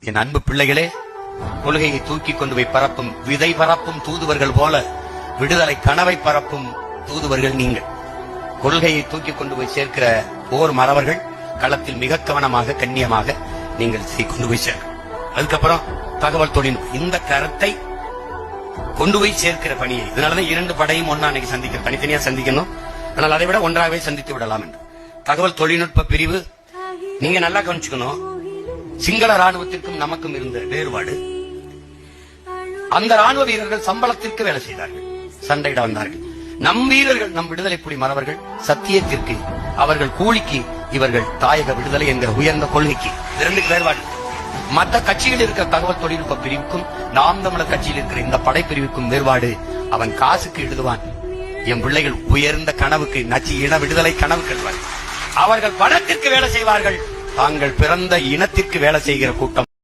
என் அன்பு பிள்ளைகளே, கொள்கையை தூக்கி கொண்டு போய் பரப்பும் விதை பரப்பும் தூதுவர்கள் போல விடுதலை கனவை பரப்பும் தூதுவர்கள் நீங்கள். கொள்கையை தூக்கி கொண்டு போய் சேர்க்கிற போர் மறவர்கள் களத்தில் மிக கவனமாக கண்ணியமாக நீங்கள் கொண்டு போய் சேர்க்கணும். அதுக்கப்புறம் தகவல் தொழில்நுட்பம் இந்த கருத்தை கொண்டு போய் சேர்க்கிற பணியை, இதனாலதான் 2 படையும் ஒன்னா அன்னைக்கு சந்திக்க, தனித்தனியா சந்திக்கணும், ஆனால் அதை விட ஒன்றாகவே சந்தித்து விடலாம் என்று. தகவல் தொழில்நுட்ப பிரிவு நீங்க நல்லா கவனிச்சுக்கணும். சிங்கள ராணுவத்திற்கும் நமக்கும் இருந்த வேறுபாடு, அந்த ராணுவ வீரர்கள் சம்பளத்திற்கு வேலை செய்தார்கள், சண்டையிட வந்தார்கள். நம் வீரர்கள், நம் விடுதலை புலி மறவர்கள் சத்தியத்திற்கு, அவர்கள் கூலிக்கு, இவர்கள் தாயக விடுதலை என்கிற உயர்ந்த கொள்கைக்கு. 2 வேறுபாடு. மற்ற கட்சியில் இருக்கிற தகவல் தொழில்நுட்ப பிரிவுக்கும் நாம் தமிழர் கட்சியில் இருக்கிற இந்த படைப்பிரிவுக்கும் வேறுபாடு. அவன் காசுக்கு எழுதுவான், என் பிள்ளைகள் உயர்ந்த கனவுக்கு, நச்சு இன விடுதலை கனவுக்கு எழுதுவார்கள். அவர்கள் பணத்திற்கு வேலை செய்வார்கள், தாங்கள் பிறந்த இனத்திற்கு வேலை செய்கிற கூட்டம்.